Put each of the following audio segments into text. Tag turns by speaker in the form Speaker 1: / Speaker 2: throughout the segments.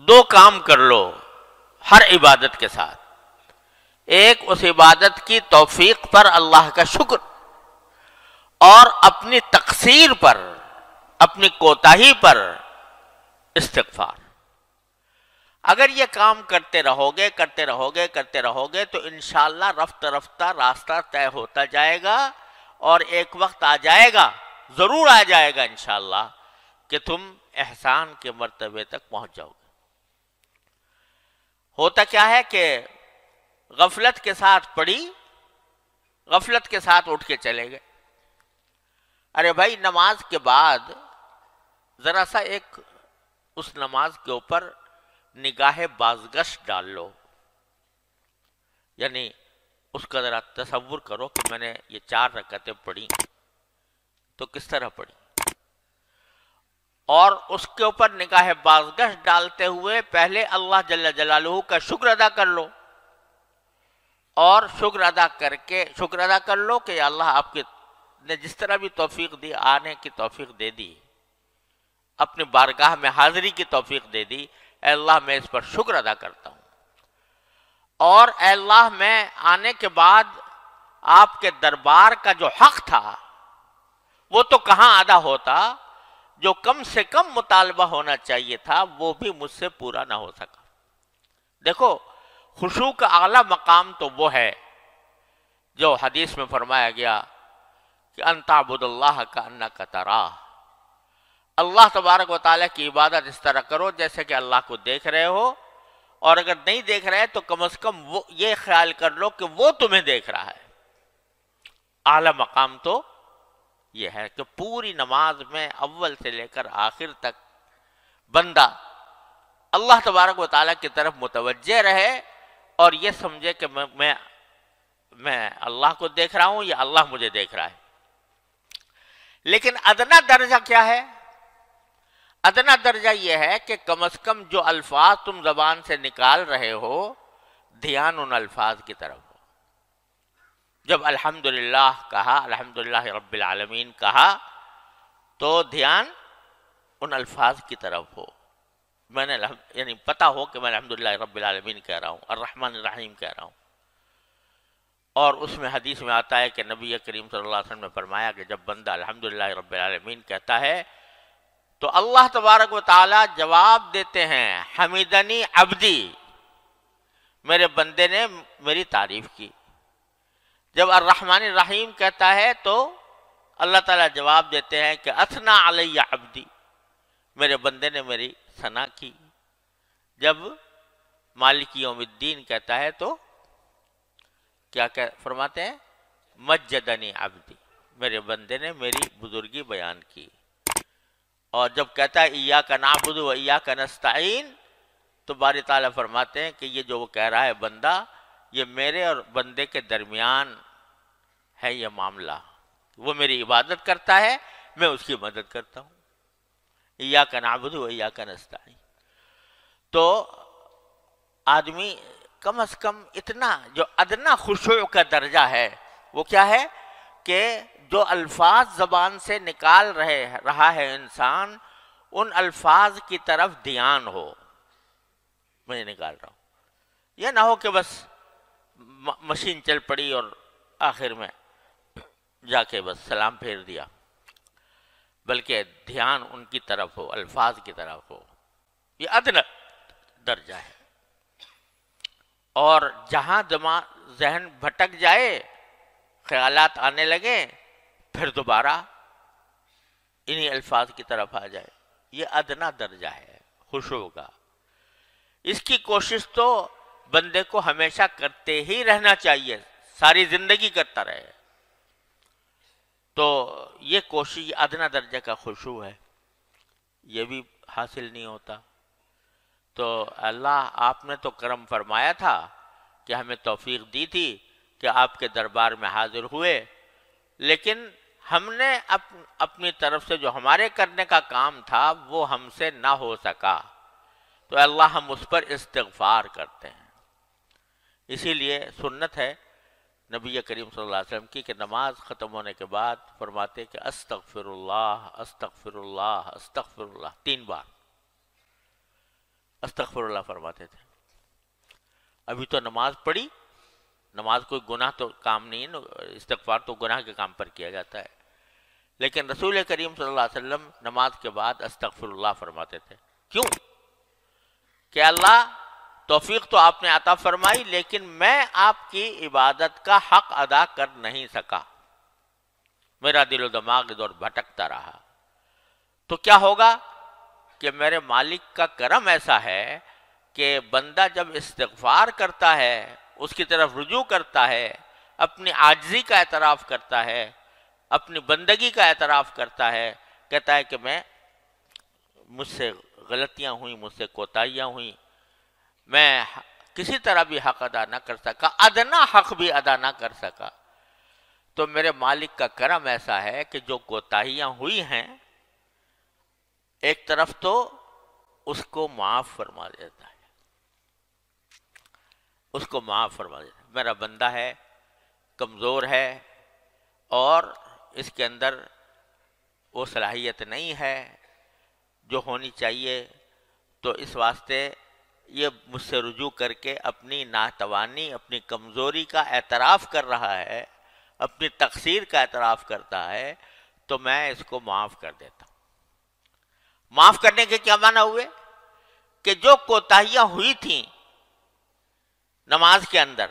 Speaker 1: دو کام کر لو ہر عبادت کے ساتھ. ایک اس عبادت کی توفیق پر اللہ کا شکر، اور اپنی تقصیر پر، اپنی کوتاہی پر استغفار. اگر یہ کام کرتے رہو گے کرتے رہو گے تو انشاءاللہ رفتہ رفتہ راستہ طے ہوتا جائے گا، اور ایک وقت آ جائے گا، ضرور آ جائے گا انشاءاللہ، کہ تم احسان کے مرتبے تک پہنچ جاؤ گے. ہوتا کیا ہے کہ غفلت کے ساتھ پڑھی، غفلت کے ساتھ اٹھ کے چلے گئے. ارے بھائی نماز کے بعد ذرا سا ایک اس نماز کے اوپر نگاہ بازگشت ڈال لو، یعنی اس کا ذرا تصور کرو کہ میں نے یہ 4 رکعتیں پڑھی تو کس طرح پڑھی، اور اس کے اوپر نگاہ بازگشت ڈالتے ہوئے پہلے اللہ جل جلالہ کا شکر ادا کر لو، اور شکر ادا کر لو کہ اللہ آپ کے نے جس طرح بھی توفیق دی، آنے کی توفیق دے دی، اپنے بارگاہ میں حاضری کی توفیق دے دی، اے اللہ میں اس پر شکر ادا کرتا ہوں. اور اے اللہ میں آنے کے بعد آپ کے دربار کا جو حق تھا وہ تو کہاں ادا ہوتا، جو کم سے کم مطالبہ ہونا چاہیے تھا وہ بھی مجھ سے پورا نہ ہو سکا. دیکھو خشوع کا اعلیٰ مقام تو وہ ہے جو حدیث میں فرمایا گیا کہ ان تعبد اللہ کأنک تراہ. اللہ تبارک و تعالیٰ کی عبادت اس طرح کرو جیسے کہ اللہ کو دیکھ رہے ہو، اور اگر نہیں دیکھ رہے تو کم از کم وہ یہ خیال کر لو کہ وہ تمہیں دیکھ رہا ہے. اعلیٰ مقام تو یہ ہے کہ پوری نماز میں اول سے لے کر آخر تک بندہ اللہ تبارک و تعالیٰ کی طرف متوجہ رہے اور یہ سمجھے کہ میں اللہ کو دیکھ رہا ہوں یا اللہ مجھے دیکھ رہا ہے. لیکن ادنا درجہ کیا ہے؟ ادنا درجہ یہ ہے کہ کم از کم جو الفاظ تم زبان سے نکال رہے ہو دھیان ان الفاظ کی طرف ہو. جب الحمدللہ کہا، الحمدللہ رب العالمین کہا، تو دھیان ان الفاظ کی طرف ہو. میں نے یعنی پتہ ہو کہ میں الحمدللہ رب العالمین کہہ رہا ہوں، الرحمن الرحیم کہہ رہا ہوں. اور اس میں حدیث میں آتا ہے کہ نبی کریم صلی اللہ علیہ وسلم نے فرمایا کہ جب بندہ الحمدللہ رب العالمین کہتا ہے تو اللہ تبارک و تعالی جواب دیتے ہیں حمیدنی عبدی، میرے بندے نے میری تعریف کی. جب الرحمن الرحیم کہتا ہے تو اللہ تعالیٰ جواب دیتے ہیں کہ اثنا علی عبدی، میرے بندے نے میری ثنا کی. جب مالک یوم الدین کہتا ہے تو کیا فرماتے ہیں؟ مجدنی عبدی، میرے بندے نے میری بزرگی بیان کی. اور جب کہتا ہے ایاک نعبد و ایاک نستعین تو باری تعالیٰ فرماتے ہیں کہ یہ جو وہ کہہ رہا ہے بندہ، یہ میرے اور بندے کے درمیان ہے یہ معاملہ. وہ میری عبادت کرتا ہے، میں اس کی مدد کرتا ہوں. ایاک نعبد و ایاک نستعین. تو آدمی کم از کم اتنا جو ادنا خشوع کا درجہ ہے وہ کیا ہے کہ جو الفاظ زبان سے نکال رہا ہے انسان، ان الفاظ کی طرف دھیان ہو. میں نکال رہا ہوں، یہ نہ ہو کہ بس مشین چل پڑی اور آخر میں جا کے بس سلام پھیر دیا، بلکہ دھیان ان کی طرف ہو، الفاظ کی طرف ہو. یہ ادنا درجہ ہے. اور جہاں ذہن بھٹک جائے، خیالات آنے لگیں، پھر دوبارہ انہی الفاظ کی طرف آ جائے. یہ ادنا درجہ ہے خشوع کا. اس کی کوشش تو بندے کو ہمیشہ کرتے ہی رہنا چاہیے، ساری زندگی کرتا رہے. تو یہ کوشش ادنا درجہ کا خشوع ہے، یہ بھی حاصل نہیں ہوتا. تو اللہ آپ نے تو کرم فرمایا تھا کہ ہمیں توفیق دی تھی کہ آپ کے دربار میں حاضر ہوئے، لیکن ہم نے اپنی طرف سے جو ہمارے کرنے کا کام تھا وہ ہم سے نہ ہو سکا. تو اللہ ہم اس پر استغفار کرتے ہیں. اسی لیے سنت ہے نبی کریم صلی اللہ علیہ وسلم کی کہ نماز ختم ہونے کے بعد فرماتے کہ استغفر اللہ استغفر اللہ استغفر اللہ 3 بار. استغفر اللہ فرماتے تھے. ابھی تو نماز پڑھی، نماز کوئی گناہ تو کام نہیں ہے، استغفار تو گناہ کے کام پر کیا جاتا ہے، لیکن رسول کریم صلی اللہ علیہ وسلم نماز کے بعد استغفر اللہ فرماتے تھے. کیوں؟ کہ اللہ توفیق تو آپ نے عطا فرمائی، لیکن میں آپ کی عبادت کا حق ادا کر نہیں سکا، میرا دل و دماغ ادھر بھٹکتا رہا. تو کیا ہوگا کہ میرے مالک کا کرم ایسا ہے کہ بندہ جب استغفار کرتا ہے، اس کی طرف رجوع کرتا ہے، اپنی عاجزی کا اعتراف کرتا ہے، اپنی بندگی کا اعتراف کرتا ہے، کہتا ہے کہ مجھ سے غلطیاں ہوئیں، مجھ سے کوتاہیاں ہوئیں، میں کسی طرح بھی حق ادا نہ کر سکا، ادنا حق بھی ادا نہ کر سکا، تو میرے مالک کا کرم ایسا ہے کہ جو کوتاہیاں ہوئی ہیں ایک طرف تو اس کو معاف فرما دیتا ہے، اس کو معاف فرما دیتا ہے. میرا بندہ ہے، کمزور ہے، اور اس کے اندر وہ صلاحیت نہیں ہے جو ہونی چاہیے، تو اس واسطے یہ مجھ سے رجوع کر کے اپنی ناتوانی، اپنی کمزوری کا اعتراف کر رہا ہے، اپنی تقصیر کا اعتراف کرتا ہے، تو میں اس کو معاف کر دیتا ہوں. معاف کرنے کے کیا معنی ہوئے؟ کہ جو کوتاہیاں ہوئی تھیں نماز کے اندر،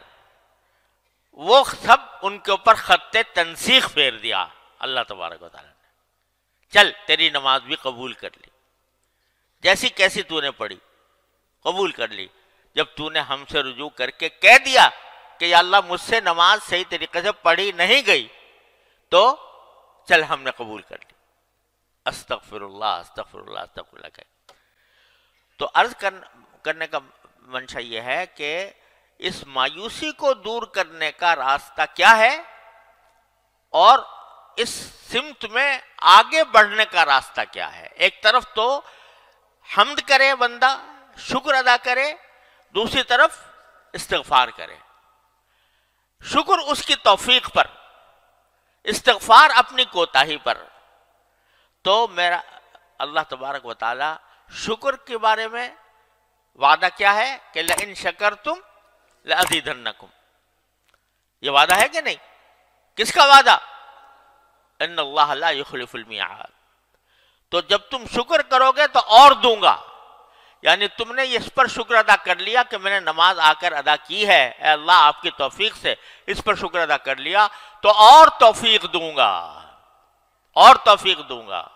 Speaker 1: وہ سب ان کے اوپر خط تنسیخ پھیر دیا اللہ تبارک و تعالیٰ نے. چل تیری نماز بھی قبول کر لی، جیسی کیسی تو نے پڑھی قبول کر لی. جب تو نے ہم سے رجوع کر کے کہہ دیا کہ یا اللہ مجھ سے نماز صحیح طریقے سے پڑھی نہیں گئی، تو چل ہم نے قبول کر لی. استغفر اللہ استغفر اللہ استغفر اللہ کہ تو عرض کرنے کا منشا یہ ہے کہ اس مایوسی کو دور کرنے کا راستہ کیا ہے، اور اس سمت میں آگے بڑھنے کا راستہ کیا ہے. ایک طرف تو حمد کرے بندہ، شکر ادا کرے، دوسری طرف استغفار کرے. شکر اس کی توفیق پر، استغفار اپنی کوتاہی پر. تو میرا اللہ تبارک و تعالی شکر کے بارے میں وعدہ کیا ہے کہ لئن شکرتم لأزیدنکم، یہ وعدہ ہے کہ نہیں؟ کس کا وعدہ؟ ان اللہ لا یخلف المیعاد. تو جب تم شکر کرو گے تو اور دوں گا، یعنی تم نے اس پر شکر ادا کر لیا کہ میں نے نماز آ کر ادا کی ہے، اے اللہ آپ کی توفیق سے اس پر شکر ادا کر لیا، تو اور توفیق دوں گا، اور توفیق دوں گا.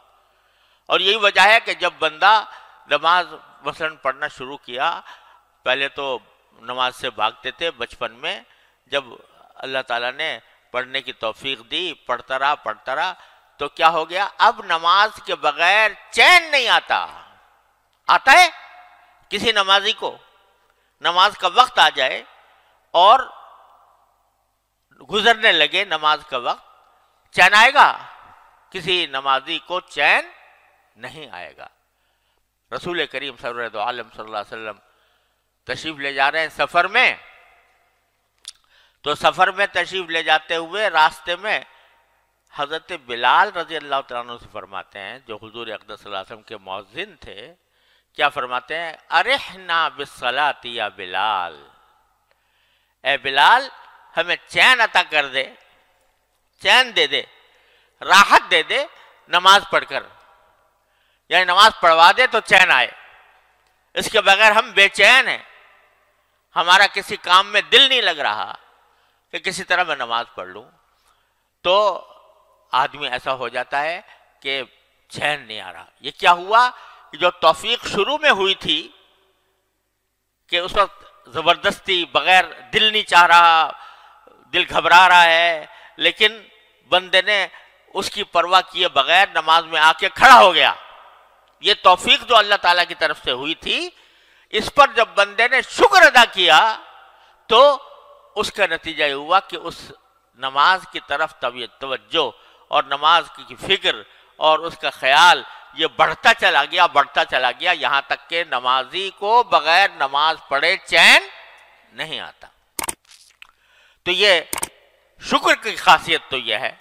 Speaker 1: اور یہی وجہ ہے کہ جب بندہ نماز مثلاً پڑھنا شروع کیا، پہلے تو نماز سے بھاگتے تھے بچپن میں، جب اللہ تعالیٰ نے پڑھنے کی توفیق دی، پڑھتا رہا، تو کیا ہو گیا؟ اب نماز کے بغیر چین نہیں آتا. آتا ہے کسی نمازی کو نماز کا وقت آ جائے اور گزرنے لگے نماز کا وقت، چین آئے گا؟ کسی نمازی کو چین نہیں آئے گا. رسول کریم سرورد عالم صلی اللہ علیہ وسلم تشریف لے جا رہے ہیں سفر میں، تو سفر میں تشریف لے جاتے ہوئے راستے میں حضرت بلال رضی اللہ تعالیٰ عنہ سے فرماتے ہیں، جو حضور اقدس صلی اللہ علیہ وسلم کے مؤذن تھے، کیا فرماتے ہیں؟ ارحنا بالصلاۃ یا بلال، اے بلال ہمیں چین عطا کر دے، چین دے دے، راحت دے دے نماز پڑھ کر، یعنی نماز پڑھوا دے تو چین آئے. اس کے بغیر ہم بے چین ہیں، ہمارا کسی کام میں دل نہیں لگ رہا کہ کسی طرح میں نماز پڑھ لوں. تو آدمی ایسا ہو جاتا ہے کہ چین نہیں آ رہا. یہ کیا ہوا؟ جو توفیق شروع میں ہوئی تھی کہ اس وقت زبردستی بغیر دل نہیں چاہ رہا، دل گھبرا رہا ہے، لیکن بندے نے اس کی پرواہ کیے بغیر نماز میں آ کے کھڑا ہو گیا. یہ توفیق جو اللہ تعالیٰ کی طرف سے ہوئی تھی، اس پر جب بندے نے شکر ادا کیا تو اس کا نتیجہ یہ ہوا کہ اس نماز کی طرف توجہ اور نماز کی فکر اور اس کا خیال یہ بڑھتا چلا گیا، یہاں تک کہ نمازی کو بغیر نماز پڑھے چین نہیں آتا. تو یہ شکر کی خاصیت تو یہ ہے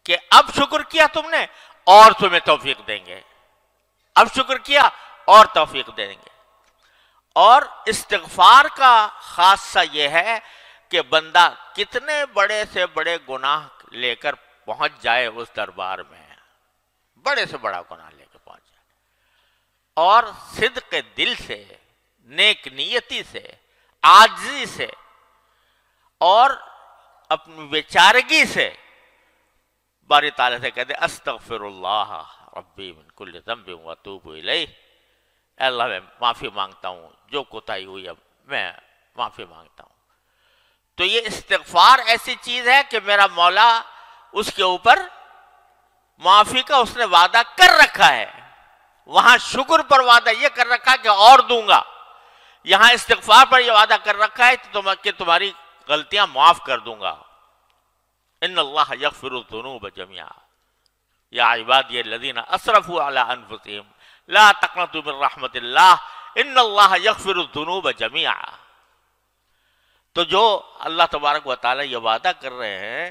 Speaker 1: کہ اب شکر کیا تم نے اور تمہیں توفیق دیں گے، اب شکر کیا اور توفیق دیں گے. اور استغفار کا خاصہ یہ ہے کہ بندہ کتنے بڑے سے بڑے گناہ لے کر پہنچ جائے اس دربار میں، بڑے سے بڑا گناہ لے کر پہنچ جائے، اور صدق دل سے، نیک نیتی سے، عاجزی سے اور اپنی بیچارگی سے باری تعالیٰ سے کہتے استغفر اللہ ربی من کل ذنب واتوب الیہ، اے اللہ میں معافی مانگتا ہوں، جو کوتاہی ہوئی اب میں معافی مانگتا ہوں۔ تو یہ استغفار ایسی چیز ہے کہ میرا مولا اس کے اوپر معافی کا اس نے وعدہ کر رکھا ہے، وہاں شکر پر وعدہ یہ کر رکھا ہے کہ اور دوں گا، یہاں استغفار پر یہ وعدہ کر رکھا ہے کہ تمہاری غلطیاں معاف کر دوں گا۔ ان اللہ یغفر الذنوب جميعا یا عبادی الذین اسرفوا علی انفسهم لا تقنطوا من رحمت اللہ ان اللہ یغفر الذنوب جميعا۔ تو جو اللہ تبارک و تعالیٰ یہ وعدہ کر رہے ہیں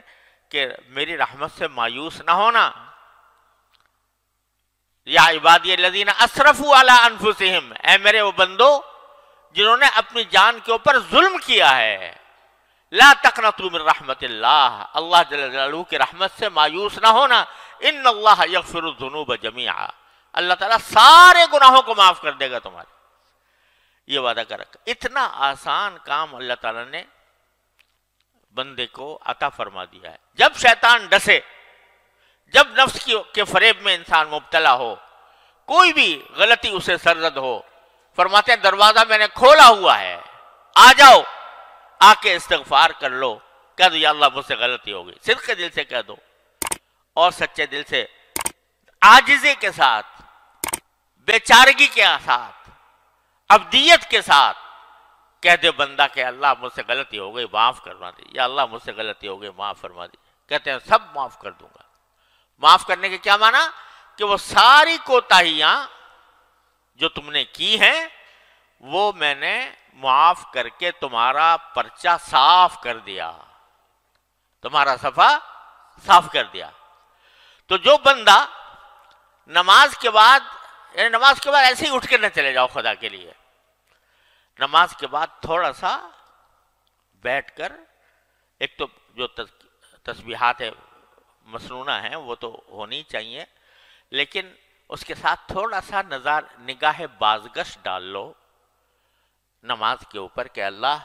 Speaker 1: کہ میری رحمت سے مایوس نہ ہونا، یا عبادی الذین اسرفوا علی انفسهم، اے میرے وہ بندو جنہوں نے اپنی جان کے اوپر ظلم کیا ہے، لا تقنطوا من رحمت اللہ، اللہ جل جلالہ کی رحمت سے مایوس نہ ہونا، ان اللہ یغفر الذنوب جميعا، اللہ تعالیٰ سارے گناہوں کو معاف کر دے گا تمہارے، یہ وعدہ کر رکھا۔ اتنا آسان کام اللہ تعالیٰ نے بندے کو عطا فرما دیا ہے۔ جب شیطان ڈسے، جب نفس کے فریب میں انسان مبتلا ہو، کوئی بھی غلطی اسے سرزد ہو، فرماتے ہیں دروازہ میں نے کھولا ہوا ہے، آ جاؤ، آ کے استغفار کر لو، کہہ دو یا اللہ مجھ سے غلطی ہو گئی، صدق دل سے کہہ دو اور سچے دل سے، عاجزی کے ساتھ، بیچارگی کے ساتھ، عبدیت کے ساتھ کہہ دے بندہ کہ اللہ مجھ سے غلطی ہو گئی معاف فرما دی، یا اللہ مجھ سے غلطی ہو گئی معاف فرما دی، کہتے ہیں سب معاف کر دوں گا۔ معاف کرنے کے کیا معنی؟ کہ وہ ساری کوتاہیاں جو تم نے کی ہیں وہ میں نے معاف کر کے تمہارا پرچہ صاف کر دیا، تمہارا صفحہ صاف کر دیا۔ تو جو بندہ نماز کے بعد، یعنی نماز کے بعد ایسے ہی اٹھ کے نہ چلے جاؤ خدا کے لیے، نماز کے بعد تھوڑا سا بیٹھ کر، ایک تو جو تسبیحات مسنونہ ہیں وہ تو ہونی چاہیے، لیکن اس کے ساتھ تھوڑا سا نگاہ بازگشت ڈال لو نماز کے اوپر کہ اللہ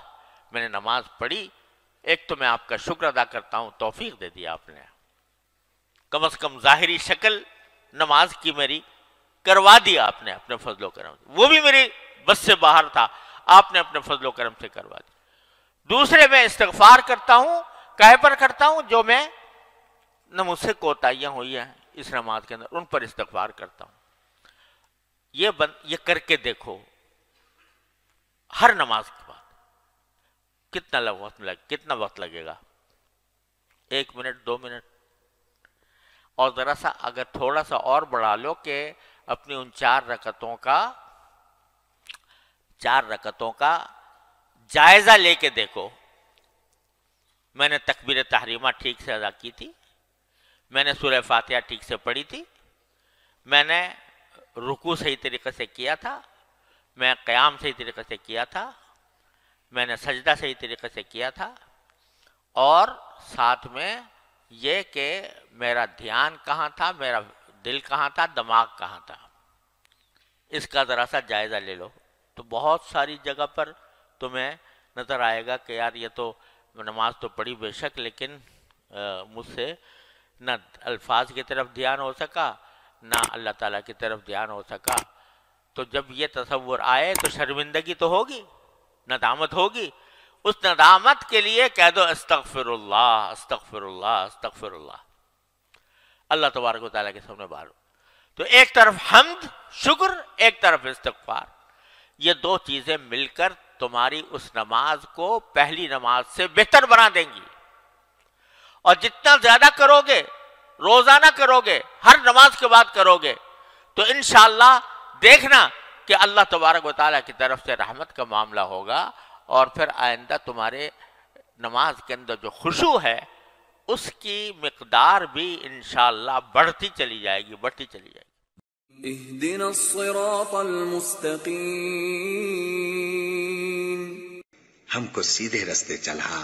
Speaker 1: میں نے نماز پڑھی، ایک تو میں آپ کا شکر ادا کرتا ہوں، توفیق دے دیا آپ نے، کم از کم ظاہری شکل نماز کی میری کروا دیا آپ نے اپنے فضل و کرم سے، وہ بھی میری بس سے باہر تھا، آپ نے اپنے فضل و کرم سے کروا دیا۔ دوسرے میں استغفار کرتا ہوں، کہے پر کرتا ہوں جو میں نہ مجھ سے کوتاہیاں ہوئی ہیں اس نماز کے اندر، ان پر استغفار کرتا ہوں۔ یہ کر کے دیکھو ہر نماز کے بعد کتنا وقت لگے گا، 1 منٹ 2 منٹ، اور ذرا سا اگر تھوڑا سا اور بڑھا لو کہ اپنی ان 4 رکعتوں کا جائزہ لے کے دیکھو، میں نے تکبیر تحریمہ ٹھیک سے ادا کی تھی، میں نے سورہ فاتحہ ٹھیک سے پڑھی تھی، میں نے رکوع صحیح طریقے سے کیا تھا، میں قیام صحیح طریقے سے کیا تھا، میں نے سجدہ صحیح طریقے سے کیا تھا، اور ساتھ میں یہ کہ میرا دھیان کہاں تھا، میرا دل کہاں تھا، دماغ کہاں تھا، اس کا ذرا سا جائزہ لے لو۔ تو بہت ساری جگہ پر تمہیں نظر آئے گا کہ یار یہ تو نماز تو پڑھی بے شک، لیکن مجھ سے نہ الفاظ کی طرف دھیان ہو سکا، نہ اللہ تعالیٰ کی طرف دھیان ہو سکا۔ تو جب یہ تصور آئے تو شرمندگی تو ہوگی، ندامت ہوگی، اس ندامت کے لیے کہہ دو استغفر اللہ استغفر اللہ استغفر اللہ، اللہ تبارک و تعالیٰ کے سامنے بار۔ تو ایک طرف حمد شکر، ایک طرف استغفار، یہ 2 چیزیں مل کر تمہاری اس نماز کو پہلی نماز سے بہتر بنا دیں گی، اور جتنا زیادہ کرو گے، روزانہ کرو گے، ہر نماز کے بعد کرو گے، تو انشاءاللہ دیکھنا کہ اللہ تبارک و تعالیٰ کی طرف سے رحمت کا معاملہ ہوگا، اور پھر آئندہ تمہارے نماز کے اندر جو خشوع ہے اس کی مقدار بھی انشاءاللہ بڑھتی چلی جائے گی، بڑھتی چلی جائے گی۔
Speaker 2: اهدنا الصراط المستقيم ہم کو سیدھے رستے چلا